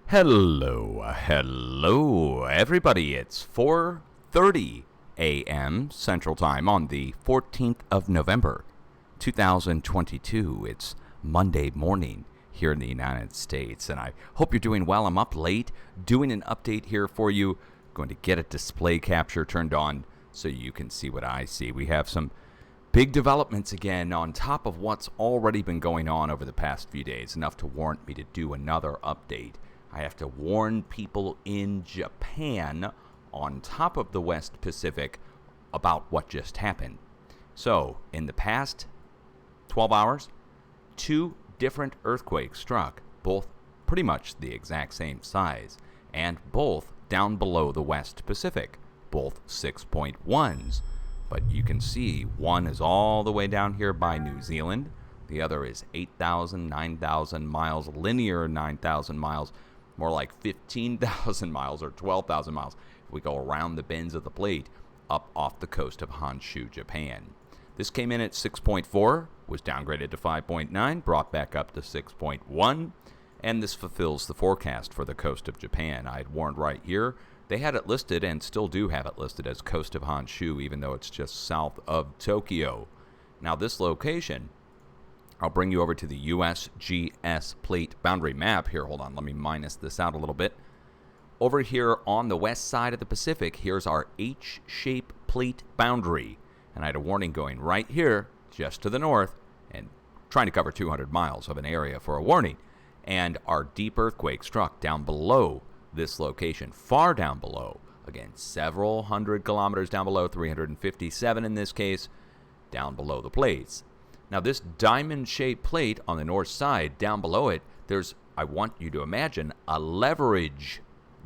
Hello, everybody. It's 4:30 a.m. Central Time on the 14th of November, 2022. It's Monday morning here in the United States, and I hope you're doing well. I'm up late doing an update here for you. Going to get a display capture turned on so you can see what I see. We have some big developments again on top of what's already been going on over the past few days, enough to warrant me to do another update. I have to warn people in Japan on top of the West Pacific about what just happened. So, in the past 12 hours, two different earthquakes struck, both pretty much the exact same size, and both down below the West Pacific, both 6.1s. But you can see one is all the way down here by New Zealand, the other is 8,000, 9,000 miles, linear 9,000 miles, more like 15,000 miles or 12,000 miles if we go around the bends of the plate up off the coast of Honshu, Japan. This came in at 6.4, was downgraded to 5.9, brought back up to 6.1, and this fulfills the forecast for the coast of Japan. I had warned right here. They had it listed and still do have it listed as coast of Honshu, even though it's just south of Tokyo. Now this location, I'll bring you over to the USGS plate boundary map. Here, hold on, let me minus this out a little bit. Over here on the west side of the Pacific, here's our H-shape plate boundary. And I had a warning going right here, just to the north, and trying to cover 200 miles of an area for a warning. And our deep earthquake struck down below this location, far down below. Again, several hundred kilometers down below, 357 in this case, down below the plates. Now, this diamond-shaped plate on the north side, down below it, there's, I want you to imagine, a leverage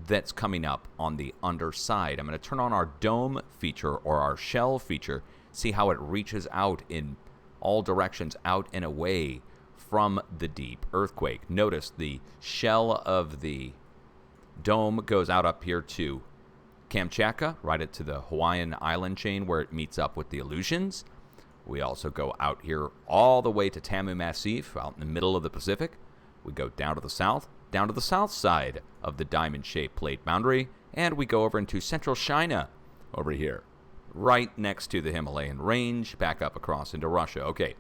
that's coming up on the underside. I'm going to turn on our dome feature or our shell feature, see how it reaches out in all directions, out and away from the deep earthquake. Notice the shell of the dome goes out up here to Kamchatka, right into the Hawaiian island chain where it meets up with the Aleutians. We also go out here all the way to Tamu Massif, out in the middle of the Pacific. We go down to the south side of the diamond-shaped plate boundary, and we go over into central China over here, right next to the Himalayan range, back up across into Russia. Okay,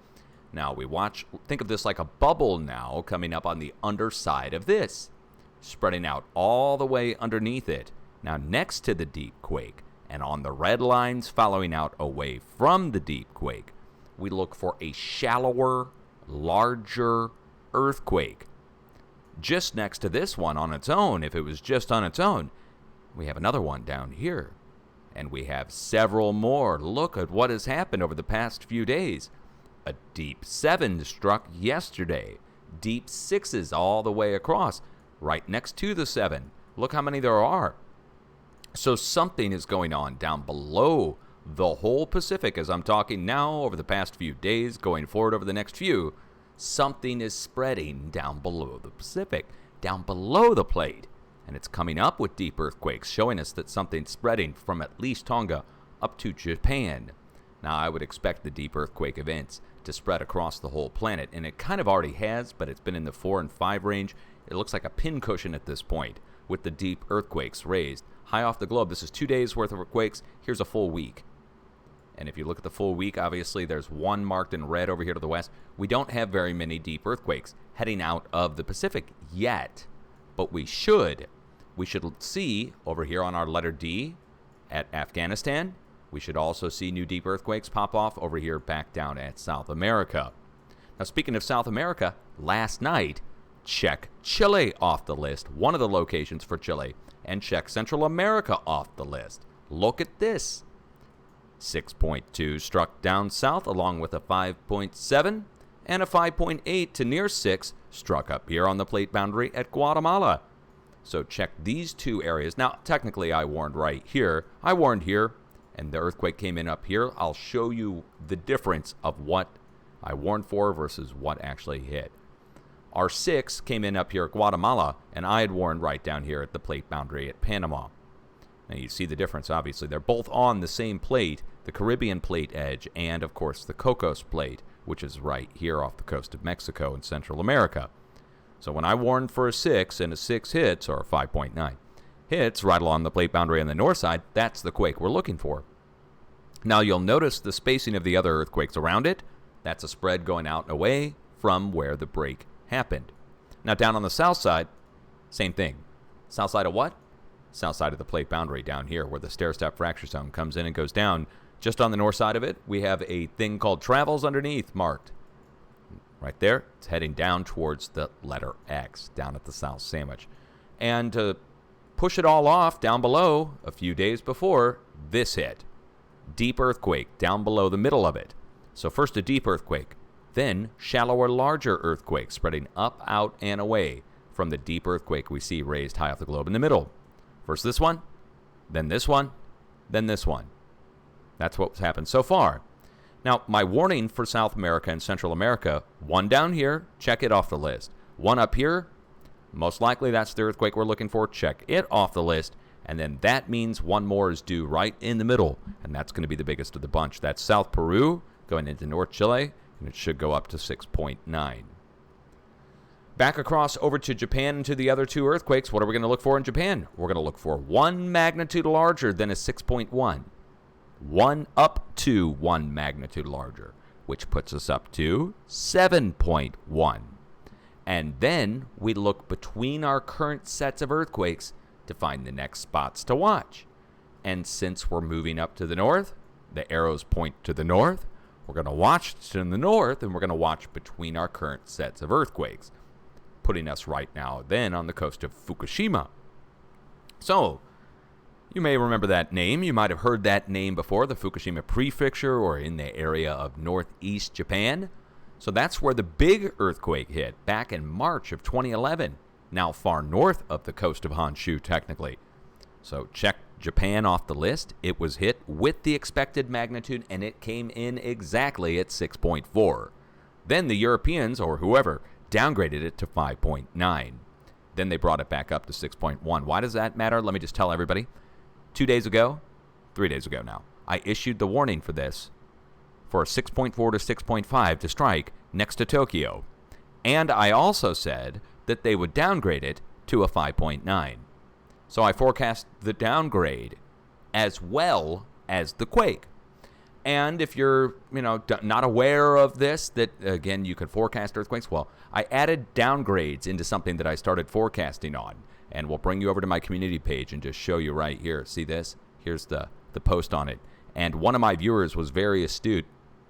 now we watch, think of this like a bubble now coming up on the underside of this, spreading out all the way underneath it. Now next to the deep quake, and on the red lines following out away from the deep quake, we look for a shallower, larger earthquake. Just next to this one on its own, if it was just on its own, we have another one down here. And we have several more. Look at what has happened over the past few days. A deep 7 struck yesterday. Deep 6s all the way across, right next to the 7. Look how many there are. So something is going on down below the whole Pacific as I'm talking now over the past few days, going forward over the next few. Something is spreading down below the Pacific, down below the plate. And it's coming up with deep earthquakes, showing us that something's spreading from at least Tonga up to Japan. Now, I would expect the deep earthquake events to spread across the whole planet, and it kind of already has, but it's been in the 4 and 5 range. It looks like a pincushion at this point with the deep earthquakes raised high off the globe. This is 2 days worth of earthquakes. Here's a full week. And if you look at the full week, obviously there's one marked in red over here to the west. We don't have very many deep earthquakes heading out of the Pacific yet, but we should. We should see over here on our letter D at Afghanistan. We should also see new deep earthquakes pop off over here back down at South America. Now, speaking of South America, last night, check Chile off the list, one of the locations for Chile, and check Central America off the list. Look at this. 6.2 struck down south along with a 5.7 and a 5.8 to near 6 struck up here on the plate boundary at Guatemala. So check these two areas. Now, technically, I warned right here. I warned here, and the earthquake came in up here. I'll show you the difference of what I warned for versus what actually hit. Our 6 came in up here at Guatemala, and I had warned right down here at the plate boundary at Panama. Now, you see the difference, obviously. They're both on the same plate, the Caribbean plate edge, and, of course, the Cocos plate, which is right here off the coast of Mexico in Central America. So when I warned for a 6 and a 6 hits, or a 5.9 hits right along the plate boundary on the north side, that's the quake we're looking for. Now you'll notice the spacing of the other earthquakes around it. That's a spread going out and away from where the break happened. Now down on the south side, same thing. South side of what? South side of the plate boundary down here where the stair-step fracture zone comes in and goes down. Just on the north side of it, we have a thing called travels underneath marked. Right there, it's heading down towards the letter X down at the South Sandwich. And to push it all off down below, a few days before, this hit. Deep earthquake down below the middle of it. So first a deep earthquake, then shallower, larger earthquake spreading up, out, and away from the deep earthquake we see raised high off the globe in the middle. First this one, then this one, then this one. That's what's happened so far. Now, my warning for South America and Central America, one down here, check it off the list. One up here, most likely that's the earthquake we're looking for, check it off the list. And then that means one more is due right in the middle, and that's going to be the biggest of the bunch. That's South Peru going into North Chile, and it should go up to 6.9. Back across over to Japan and to the other two earthquakes, what are we going to look for in Japan? We're going to look for one magnitude larger than a 6.1. One up to one magnitude larger, which puts us up to 7.1. And then we look between our current sets of earthquakes to find the next spots to watch. And since we're moving up to the north, the arrows point to the north, we're going to watch to the north, and we're going to watch between our current sets of earthquakes, putting us right now then on the coast of Fukushima. So, you may remember that name. You might have heard that name before, the Fukushima Prefecture, or in the area of northeast Japan. So that's where the big earthquake hit back in March of 2011, now far north of the coast of Honshu, technically. So check Japan off the list. It was hit with the expected magnitude, and it came in exactly at 6.4. Then the Europeans, or whoever, downgraded it to 5.9. Then they brought it back up to 6.1. Why does that matter? Let me just tell everybody. 3 days ago now, I issued the warning for this for a 6.4 to 6.5 to strike next to Tokyo. And I also said that they would downgrade it to a 5.9. So I forecast the downgrade as well as the quake. And if you're, not aware of this, that, again, you could forecast earthquakes, well, I added downgrades into something that I started forecasting on. And we'll bring you over to my community page and just show you right here. See this? Here's the post on it. And one of my viewers was very astute,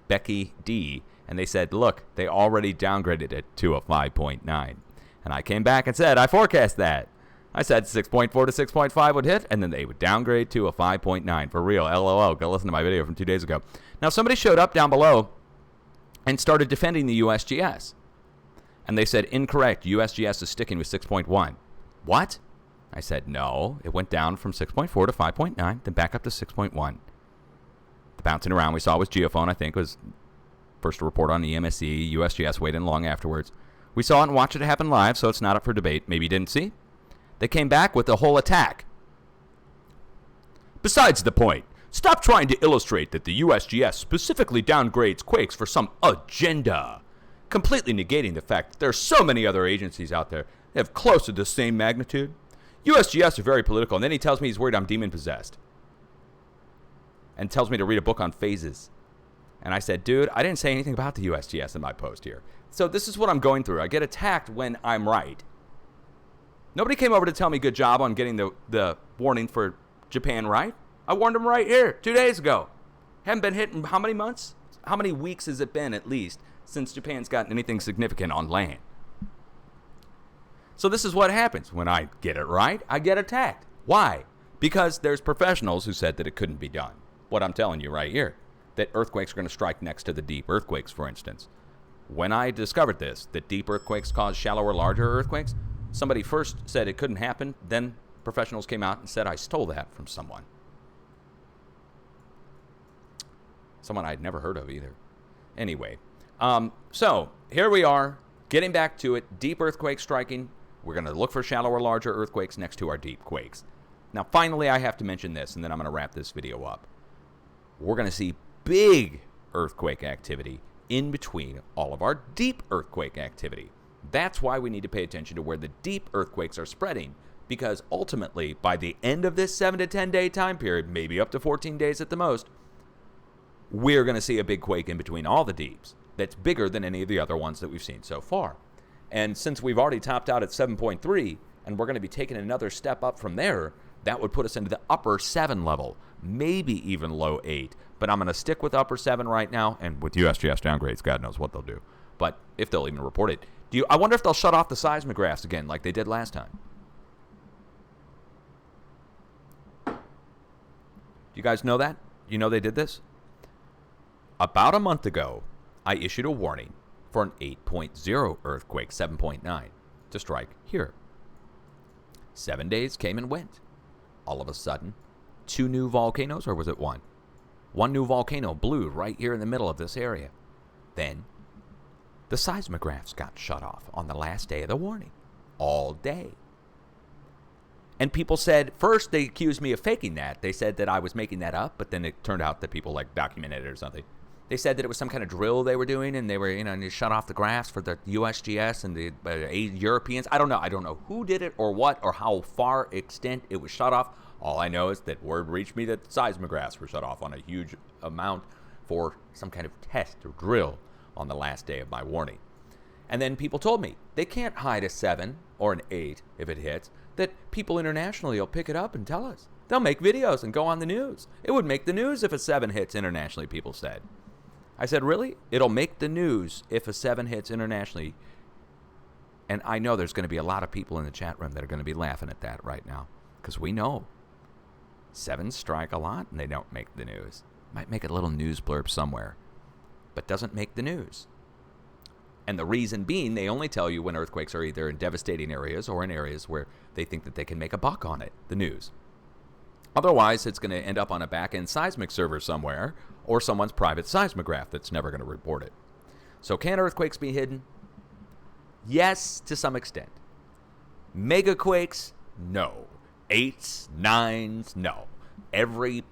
Becky D., and they said, look, they already downgraded it to a 5.9. And I came back and said, I forecast that. I said 6.4 to 6.5 would hit, and then they would downgrade to a 5.9. For real, LOL. Go listen to my video from 2 days ago. Now, somebody showed up down below and started defending the USGS. And they said, incorrect, USGS is sticking with 6.1. What? I said, no. It went down from 6.4 to 5.9, then back up to 6.1. The bouncing around we saw was Geophone, I think, was first to report on the EMSC. USGS weighed in long afterwards. We saw it and watched it happen live, so it's not up for debate. Maybe you didn't see. They came back with the whole attack. Besides the point, stop trying to illustrate that the USGS specifically downgrades quakes for some agenda, completely negating the fact that there are so many other agencies out there that have close to the same magnitude. USGS are very political, and then he tells me he's worried I'm demon-possessed. And tells me to read a book on phases. And I said, dude, I didn't say anything about the USGS in my post here. So this is what I'm going through. I get attacked when I'm right. Nobody came over to tell me good job on getting the warning for Japan right. I warned them right here 2 days ago. Haven't been hit in how many months? How many weeks has it been, at least, since Japan's gotten anything significant on land? So this is what happens. When I get it right, I get attacked. Why? Because there's professionals who said that it couldn't be done. What I'm telling you right here, that earthquakes are going to strike next to the deep earthquakes, for instance. When I discovered this, that deep earthquakes cause shallower, larger earthquakes, somebody first said it couldn't happen, then professionals came out and said I stole that from someone. Someone I'd never heard of either. Anyway, so here we are, getting back to it, deep earthquakes striking. We're going to look for shallower, larger earthquakes next to our deep quakes. Now, finally, I have to mention this, and then I'm going to wrap this video up. We're going to see big earthquake activity in between all of our deep earthquake activity. That's why we need to pay attention to where the deep earthquakes are spreading, because ultimately, by the end of this 7 to 10 day time period, maybe up to 14 days at the most, we're going to see a big quake in between all the deeps that's bigger than any of the other ones that we've seen so far. And since we've already topped out at 7.3, and we're going to be taking another step up from there, that would put us into the upper 7 level, maybe even low 8. But I'm going to stick with upper 7 right now, and with USGS downgrades, God knows what they'll do. But if they'll even report it. I wonder if they'll shut off the seismographs again like they did last time. Do you guys know that? You know they did this? About a month ago, I issued a warning for an 8.0 earthquake, 7.9, to strike here. 7 days came and went. All of a sudden, 2 new volcanoes, or was it 1? 1 new volcano blew right here in the middle of this area. Then, the seismographs got shut off on the last day of the warning. All day. And people said, first they accused me of faking that. They said that I was making that up, but then it turned out that people documented it or something. They said that it was some kind of drill they were doing, and they were, and they shut off the graphs for the USGS and the Europeans. I don't know who did it or what or how far extent it was shut off. All I know is that word reached me that seismographs were shut off on a huge amount for some kind of test or drill on the last day of my warning. And then people told me they can't hide a 7 or an 8 if it hits, that people internationally will pick it up and tell us. They'll make videos and go on the news. It would make the news if a 7 hits internationally, people said. I said, really? It'll make the news if a 7 hits internationally. And I know there's going to be a lot of people in the chat room that are going to be laughing at that right now, because we know 7s strike a lot and they don't make the news. Might make a little news blurb somewhere, but doesn't make the news. And the reason being, they only tell you when earthquakes are either in devastating areas or in areas where they think that they can make a buck on it, the news. Otherwise, it's going to end up on a back-end seismic server somewhere or someone's private seismograph that's never going to report it. So can earthquakes be hidden? Yes, to some extent. Megaquakes? No. 8s, 9s? No. Every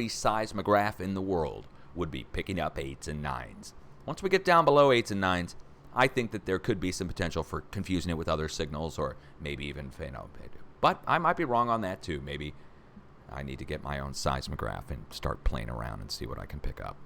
seismograph in the world would be picking up 8s and 9s. Once we get down below 8s and 9s, I think that there could be some potential for confusing it with other signals or maybe even, but I might be wrong on that too. Maybe I need to get my own seismograph and start playing around and see what I can pick up.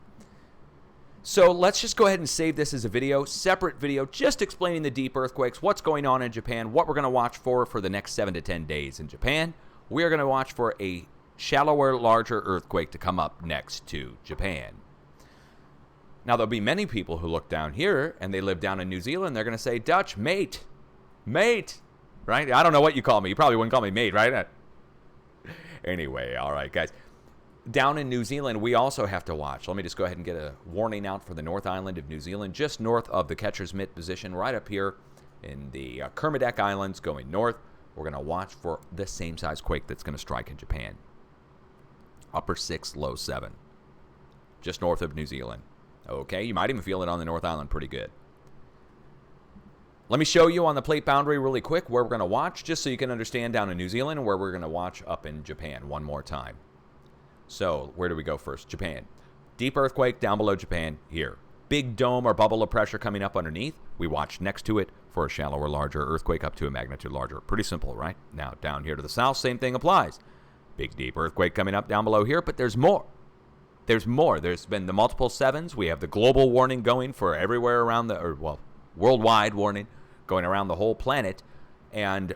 So let's just go ahead and save this as a video, separate video, just explaining the deep earthquakes, what's going on in Japan, what we're going to watch for the next 7 to 10 days in Japan. We are going to watch for a shallower, larger earthquake to come up next to Japan. Now, there'll be many people who look down here and they live down in New Zealand. They're going to say, Dutch, mate, right? I don't know what you call me. You probably wouldn't call me mate, right? Anyway, all right, guys. Down in New Zealand, we also have to watch. Let me just go ahead and get a warning out for the North Island of New Zealand, just north of the Catcher's Mitt position, right up here in the Kermadec Islands going north. We're going to watch for the same size quake that's going to strike in Japan. Upper 6, low 7. Just north of New Zealand. Okay, you might even feel it on the North Island pretty good. Let me show you on the plate boundary really quick where we're going to watch, just so you can understand down in New Zealand and where we're going to watch up in Japan one more time. So, where do we go first? Japan. Deep earthquake down below Japan, here. Big dome or bubble of pressure coming up underneath. We watch next to it for a shallower, larger earthquake up to a magnitude larger. Pretty simple, right? Now, down here to the south, same thing applies. Big, deep earthquake coming up down below here, but there's more. There's more. There's been the multiple 7s. We have the global warning going for everywhere around worldwide warning going around the whole planet, and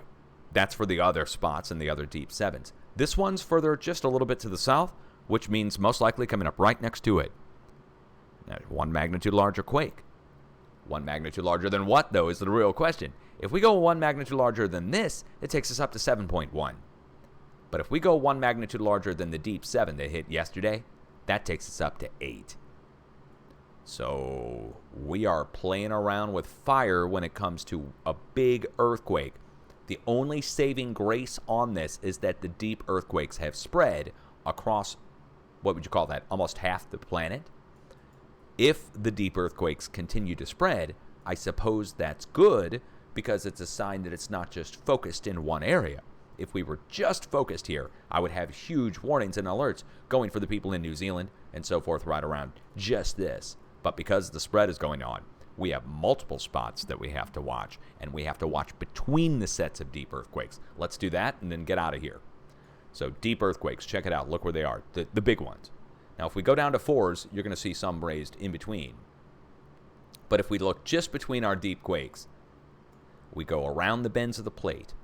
that's for the other spots and the other deep 7s. This one's further just a little bit to the south, which means most likely coming up right next to it. Now, 1 magnitude larger quake. 1 magnitude larger than what, though, is the real question. If we go 1 magnitude larger than this, it takes us up to 7.1. But if we go 1 magnitude larger than the deep 7 that hit yesterday, that takes us up to 8. So we are playing around with fire when it comes to a big earthquake. The only saving grace on this is that the deep earthquakes have spread across, what would you call that, almost half the planet. If the deep earthquakes continue to spread, I suppose that's good because it's a sign that it's not just focused in one area. If we were just focused here, I would have huge warnings and alerts going for the people in New Zealand and so forth right around just this. But because the spread is going on, we have multiple spots that we have to watch, and we have to watch between the sets of deep earthquakes. Let's do that and then get out of here. So deep earthquakes, check it out. Look where they are, the big ones. Now, if we go down to 4s, you're going to see some raised in between. But if we look just between our deep quakes, we go around the bends of the plate,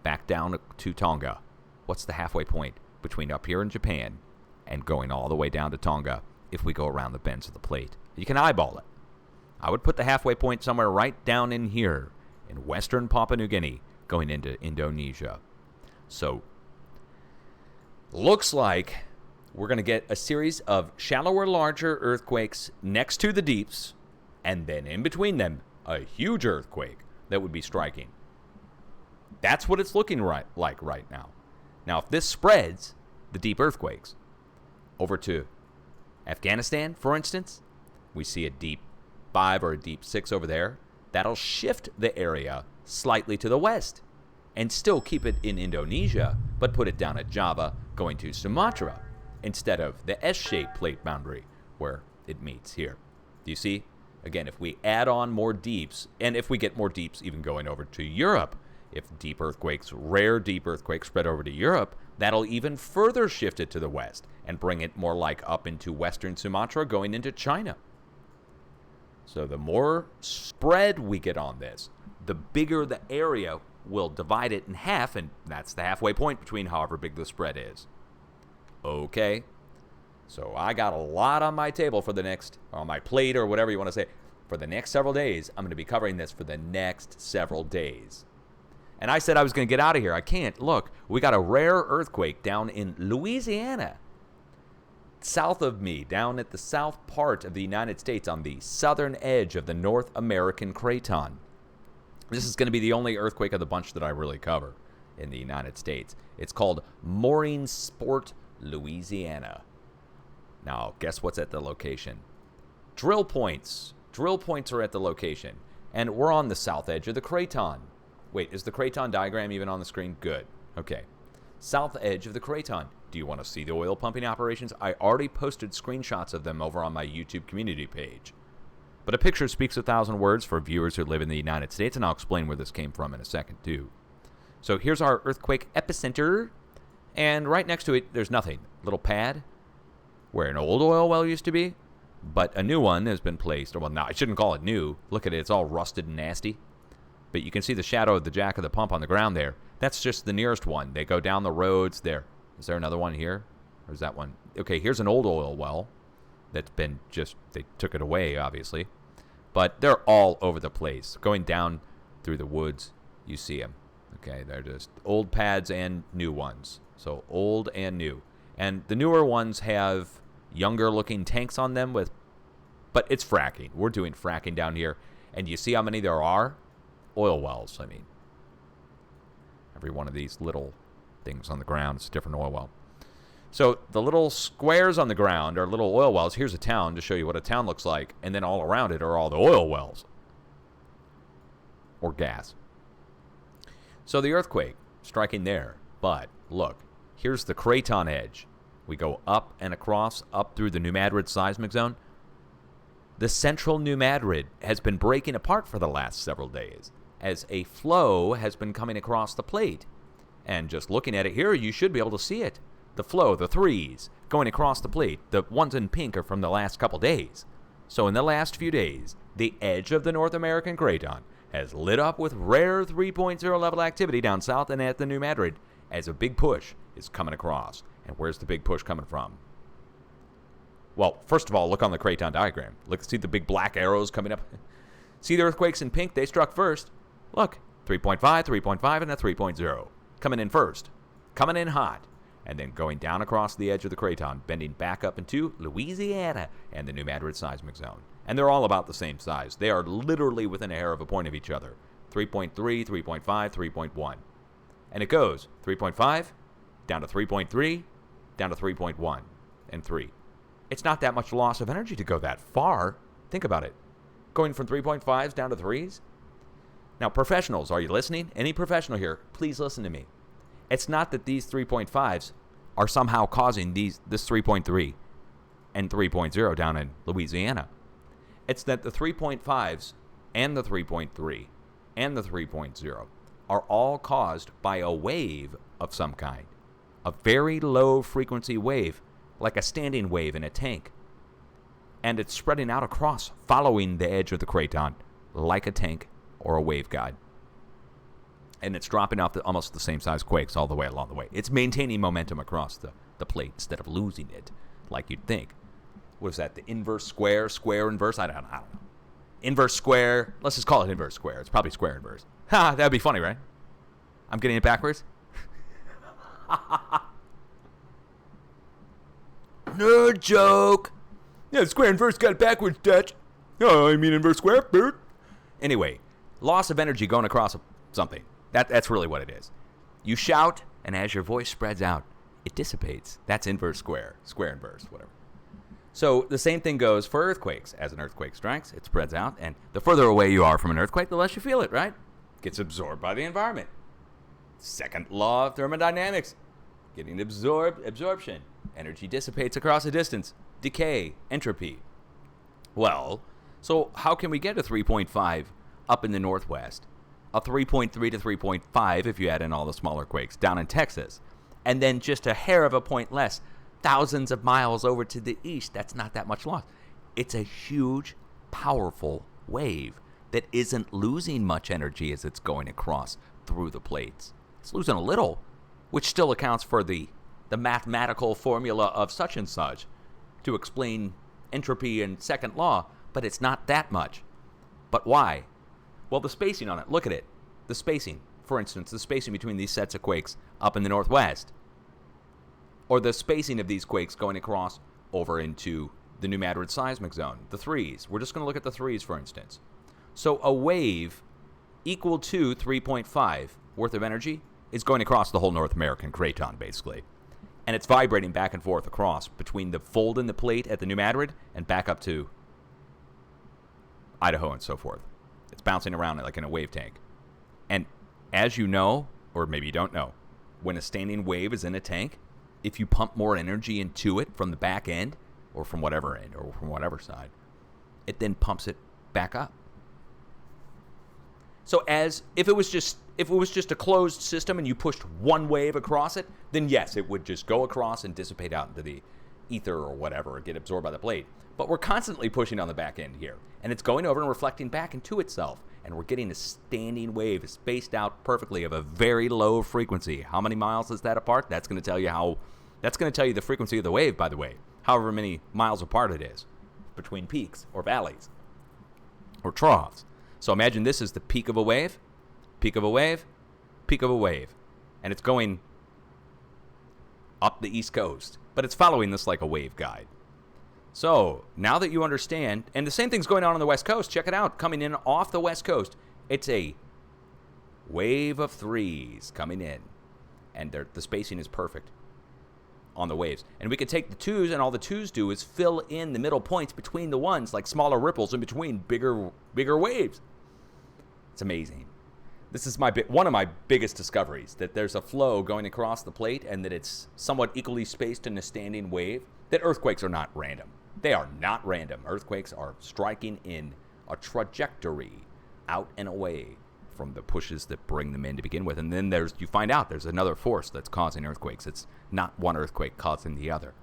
back down to Tonga. What's the halfway point between up here in Japan and going all the way down to Tonga if we go around the bends of the plate? You can eyeball it. I would put the halfway point somewhere right down in here in western Papua New Guinea going into Indonesia. So, looks like we're going to get a series of shallower, larger earthquakes next to the deeps, and then in between them, a huge earthquake that would be striking. That's what it's looking like right now. Now, if this spreads, the deep earthquakes, over to Afghanistan, for instance, we see a deep 5 or a deep 6 over there. That'll shift the area slightly to the west and still keep it in Indonesia, but put it down at Java, going to Sumatra, instead of the S-shaped plate boundary where it meets here. Do you see? Again, if we add on more deeps, and if we get more deeps even going over to Europe, if deep earthquakes, rare deep earthquakes spread over to Europe, that'll even further shift it to the west and bring it more like up into western Sumatra going into China. So the more spread we get on this, the bigger the area will divide it in half, and that's the halfway point between however big the spread is. Okay, so I got a lot on my table for the next, on my plate or whatever you want to say, for the next several days. I'm going to be covering this for the next several days. And I said I was going to get out of here. I can't. Look, we got a rare earthquake down in Louisiana, south of me, down at the south part of the United States on the southern edge of the North American Craton. This is going to be the only earthquake of the bunch that I really cover in the United States. It's called Moringsport, Louisiana. Now, guess what's at the location? Drill points. Drill points are at the location. And we're on the south edge of the Craton. Wait, is the Craton diagram even on the screen? Good. Okay. South edge of the Craton. Do you want to see the oil pumping operations? I already posted screenshots of them over on my YouTube community page. But a picture speaks 1,000 words for viewers who live in the United States, and I'll explain where this came from in a second, too. So here's our earthquake epicenter, and right next to it, there's nothing. Little pad where an old oil well used to be, but a new one has been placed. Well, no, I shouldn't call it new. Look at it. It's all rusted and nasty. But you can see the shadow of the jack of the pump on the ground there. That's just the nearest one. They go down the roads there. Is there another one here? Or is that one? Okay, here's an old oil well that's been just, they took it away, obviously. But they're all over the place. Going down through the woods, you see them. Okay, they're just old pads and new ones. So old and new. And the newer ones have younger looking tanks on them but it's fracking. We're doing fracking down here. And you see how many there are? Oil wells, I mean. Every one of these little things on the ground is a different oil well. So the little squares on the ground are little oil wells. Here's a town to show you what a town looks like. And then all around it are all the oil wells. Or gas. So the earthquake striking there. But look, here's the Craton edge. We go up and across, up through the New Madrid seismic zone. The central New Madrid has been breaking apart for the last several days as a flow has been coming across the plate. And just looking at it here, you should be able to see it. The flow, the threes, going across the plate. The ones in pink are from the last couple days. So in the last few days, the edge of the North American Craton has lit up with rare 3.0 level activity down south and at the New Madrid as a big push is coming across. And where's the big push coming from? Well, first of all, look on the Craton diagram. Look, see the big black arrows coming up? See the earthquakes in pink? They struck first. Look, 3.5, 3.5, and a 3.0. Coming in first. Coming in hot. And then going down across the edge of the Craton, bending back up into Louisiana and the New Madrid seismic zone. And they're all about the same size. They are literally within a hair of a point of each other. 3.3, 3.5, 3.1. And it goes 3.5, down to 3.3, down to 3.1, and 3. It's not that much loss of energy to go that far. Think about it. Going from 3.5s down to 3s. Now, professionals, are you listening? Any professional here, please listen to me. It's not that these 3.5s are somehow causing this 3.3 and 3.0 down in Louisiana. It's that the 3.5s and the 3.3 and the 3.0 are all caused by a wave of some kind. A very low frequency wave, like a standing wave in a tank. And it's spreading out across, following the edge of the craton, like a tank or a waveguide. And it's dropping off almost the same size quakes all the way along the way. It's maintaining momentum across the plate instead of losing it, like you'd think. What is that, the inverse square, square inverse? I don't know. Inverse square, let's just call it inverse square. It's probably square inverse. Ha, that'd be funny, right? I'm getting it backwards? Nerd joke. Yeah, square inverse got it backwards, Dutch. Oh, I mean inverse square, dude. Anyway, loss of energy going across something. That's really what it is. You shout, and as your voice spreads out, it dissipates. That's inverse square, square inverse, whatever. So the same thing goes for earthquakes. As an earthquake strikes, it spreads out, and the further away you are from an earthquake, the less you feel it, right? It gets absorbed by the environment. Second law of thermodynamics. Getting absorption. Energy dissipates across a distance. Decay, entropy. Well, so how can we get a 3.5 up in the northwest? A 3.3 to 3.5 if you add in all the smaller quakes down in Texas. And then just a hair of a point less, thousands of miles over to the east. That's not that much loss. It's a huge, powerful wave that isn't losing much energy as it's going across through the plates. It's losing a little, which still accounts for the mathematical formula of such and such to explain entropy and second law, but it's not that much. But why? Well, the spacing on it, look at it. The spacing, for instance, the spacing between these sets of quakes up in the northwest, or the spacing of these quakes going across over into the New Madrid seismic zone, the threes. We're just going to look at the threes, for instance. So a wave equal to 3.5 worth of energy is going across the whole North American craton, basically. And it's vibrating back and forth across between the fold in the plate at the New Madrid and back up to Idaho and so forth. It's bouncing around like in a wave tank. And as you know, or maybe you don't know, when a standing wave is in a tank, if you pump more energy into it from the back end, or from whatever end, or from whatever side, it then pumps it back up. So as if it was just a closed system and you pushed one wave across it, then yes, it would just go across and dissipate out into the ether or whatever, or get absorbed by the plate. But we're constantly pushing on the back end here, and it's going over and reflecting back into itself, and we're getting a standing wave spaced out perfectly of a very low frequency. How many miles is that apart? That's going to tell you the frequency of the wave, by the way, however many miles apart it is between peaks or valleys or troughs. So imagine this is the peak of a wave, peak of a wave, peak of a wave, and it's going up the East Coast, but it's following this like a wave guide. So now that you understand, and the same thing's going on the West Coast, check it out, coming in off the West Coast, it's a wave of threes coming in, and the spacing is perfect on the waves. And we could take the twos, and all the twos do is fill in the middle points between the ones, like smaller ripples in between bigger waves. It's amazing. This is one of my biggest discoveries, that there's a flow going across the plate and that it's somewhat equally spaced in a standing wave, that earthquakes are not random. They are not random. Earthquakes are striking in a trajectory out and away from the pushes that bring them in to begin with. And then you find out there's another force that's causing earthquakes. It's not one earthquake causing the other.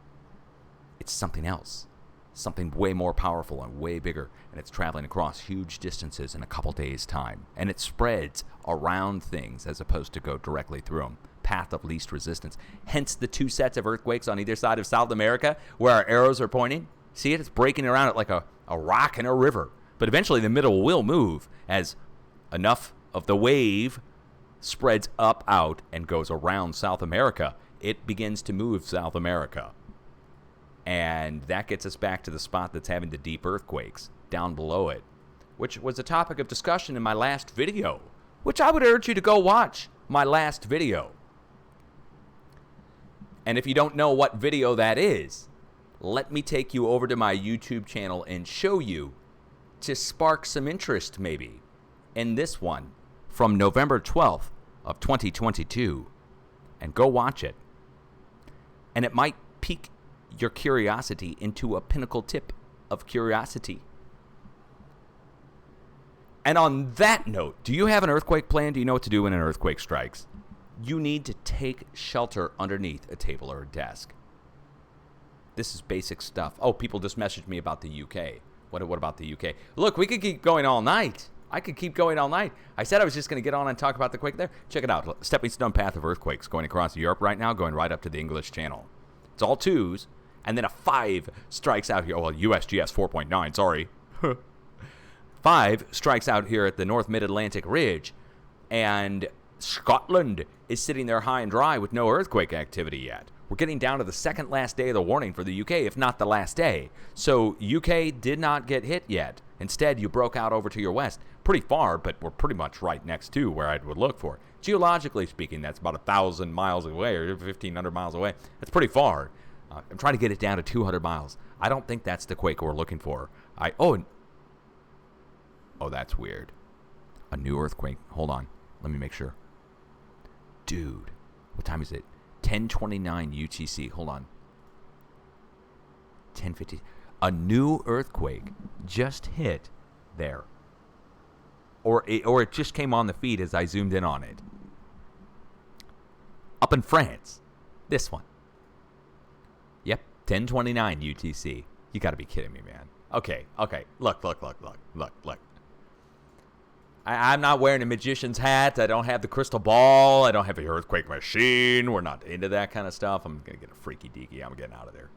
It's something else. Something way more powerful and way bigger, and it's traveling across huge distances in a couple days' time. And it spreads around things as opposed to go directly through them. Path of least resistance. Hence the two sets of earthquakes on either side of South America where our arrows are pointing. See it? It's breaking around it like a rock in a river. But eventually the middle will move as enough of the wave spreads up out and goes around South America. It begins to move South America. And that gets us back to the spot that's having the deep earthquakes down below it, which was a topic of discussion in my last video, which I would urge you to go watch my last video. And if you don't know what video that is, let me take you over to my YouTube channel and show you, to spark some interest maybe, in this one from November 12th of 2022. And go watch it. And it might pique your curiosity into a pinnacle tip of curiosity. And on that note, do you have an earthquake plan? Do you know what to do when an earthquake strikes? You need to take shelter underneath a table or a desk. This is basic stuff. Oh, people just messaged me about the UK. What about the UK? Look, we could keep going all night. I could keep going all night. I said I was just going to get on and talk about the quake there. Check it out. Stepping stone path of earthquakes going across Europe right now, going right up to the English Channel. It's all 2s, and then a 5 strikes out here. Oh, well, USGS 4.9, sorry. 5 strikes out here at the North Mid-Atlantic Ridge, and Scotland is sitting there high and dry with no earthquake activity yet. We're getting down to the second last day of the warning for the UK, if not the last day. So UK did not get hit yet. Instead, you broke out over to your west. Pretty far, but we're pretty much right next to where I would look for. Geologically speaking, that's about 1,000 miles away or 1,500 miles away. That's pretty far. I'm trying to get it down to 200 miles. I don't think that's the quake we're looking for. Oh, that's weird. A new earthquake. Hold on. Let me make sure. Dude, what time is it? 10:29 UTC. Hold on. 10:50. A new earthquake just hit there. Or it just came on the feed as I zoomed in on it. Up in France. This one. Yep, 10:29 UTC. You got to be kidding me, man. Okay. Look. I'm not wearing a magician's hat. I don't have the crystal ball. I don't have the earthquake machine. We're not into that kind of stuff. I'm going to get a freaky deaky. I'm getting out of there.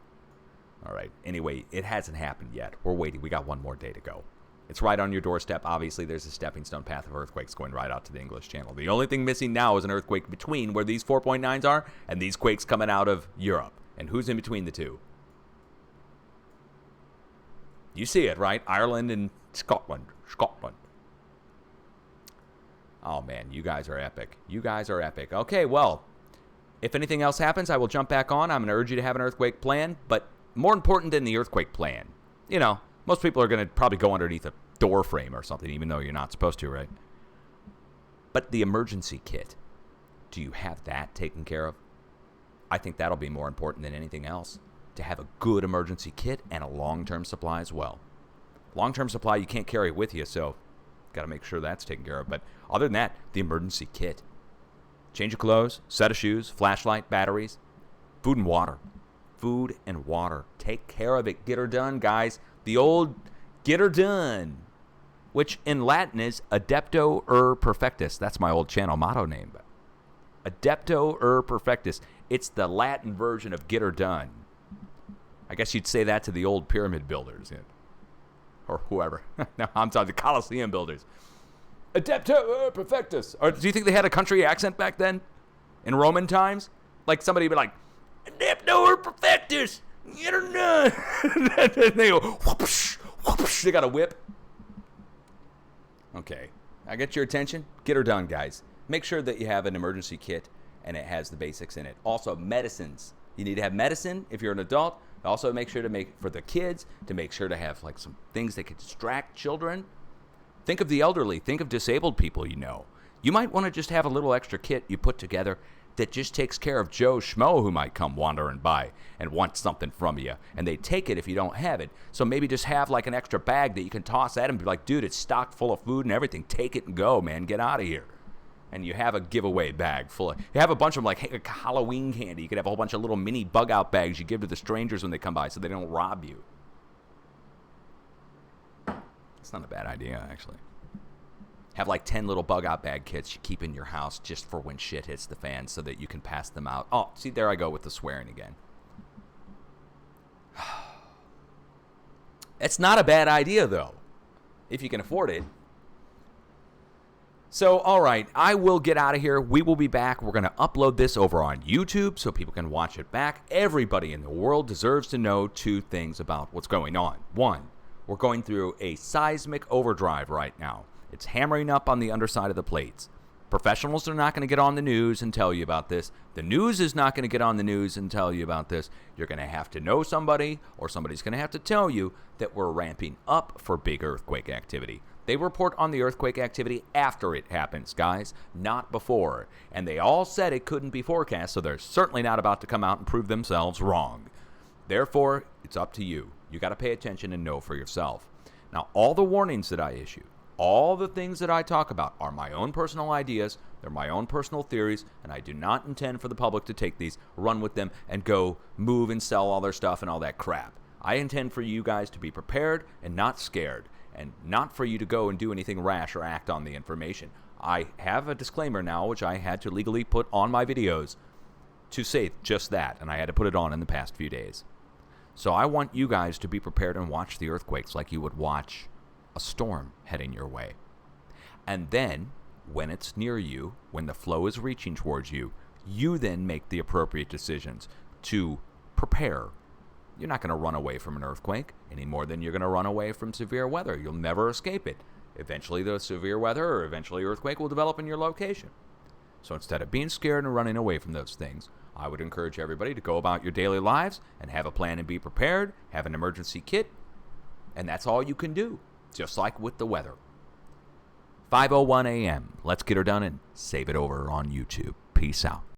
All right. Anyway, it hasn't happened yet. We're waiting. We got one more day to go. It's right on your doorstep. Obviously, there's a stepping stone path of earthquakes going right out to the English Channel. The only thing missing now is an earthquake between where these 4.9s are and these quakes coming out of Europe. And who's in between the two? You see it, right? Ireland and Scotland. Oh, man, you guys are epic. Okay, well, if anything else happens, I will jump back on. I'm going to urge you to have an earthquake plan. But more important than the earthquake plan, most people are going to probably go underneath a door frame or something, even though you're not supposed to, right? But the emergency kit, do you have that taken care of? I think that'll be more important than anything else, to have a good emergency kit and a long-term supply as well. Long-term supply you can't carry with you, so got to make sure that's taken care of. But other than that, the emergency kit. Change of clothes, set of shoes, flashlight, batteries, food and water. Food and water. Take care of it. Get her done, guys. The old get her done, which in Latin is Adepto Perfectus. That's my old channel motto name. Adepto Perfectus. It's the Latin version of get her done. I guess you'd say that to the old pyramid builders, or whoever. No, I'm talking the Colosseum builders. Adepto Perfectus. Or do you think they had a country accent back then, in Roman times? Like somebody would be like, Adepto Perfectus. Get her done. They go, whoopsh, whoopsh. They got a whip. Okay, I get your attention. Get her done, guys. Make sure that you have an emergency kit and it has the basics in it. Also, medicines. You need to have medicine if you're an adult. Also, make sure to make for the kids to make sure to have like some things that could distract children. Think of the elderly. Think of disabled people. You might want to just have a little extra kit you put together that just takes care of Joe Schmo who might come wandering by and want something from you. And they take it if you don't have it. So maybe just have like an extra bag that you can toss at them and be like, dude, it's stocked full of food and everything. Take it and go, man. Get out of here. And you have a giveaway bag full of, you have a bunch of like Halloween candy. You could have a whole bunch of little mini bug out bags you give to the strangers when they come by so they don't rob you. It's not a bad idea, actually. Have like 10 little bug out bag kits you keep in your house just for when shit hits the fan so that you can pass them out. Oh, see, there I go with the swearing again. It's not a bad idea, though, if you can afford it. So, all right, I will get out of here. We will be back. We're going to upload this over on YouTube so people can watch it back. Everybody in the world deserves to know two things about what's going on. One, we're going through a seismic overdrive right now. It's hammering up on the underside of the plates. Professionals are not going to get on the news and tell you about this. The news is not going to get on the news and tell you about this. You're going to have to know somebody, or somebody's going to have to tell you that we're ramping up for big earthquake activity. They report on the earthquake activity after it happens, guys, not before. And they all said it couldn't be forecast, so they're certainly not about to come out and prove themselves wrong. Therefore, it's up to you. You got to pay attention and know for yourself. Now, all the warnings that I issue, All the things that I talk about are my own personal ideas, they're my own personal theories, and I do not intend for the public to take these, run with them, and go move and sell all their stuff and all that crap. I intend for you guys to be prepared and not scared, and not for you to go and do anything rash or act on the information. I have a disclaimer now, which I had to legally put on my videos to say just that, and I had to put it on in the past few days. So I want you guys to be prepared and watch the earthquakes like you would watch a storm heading your way. And then, when it's near you, when the flow is reaching towards you, you then make the appropriate decisions to prepare. You're not going to run away from an earthquake any more than you're going to run away from severe weather. You'll never escape it. Eventually, the severe weather or eventually earthquake will develop in your location. So instead of being scared and running away from those things, I would encourage everybody to go about your daily lives and have a plan and be prepared, have an emergency kit, and that's all you can do, just like with the weather. 5:01 a.m. Let's get her done and save it over on YouTube. Peace out.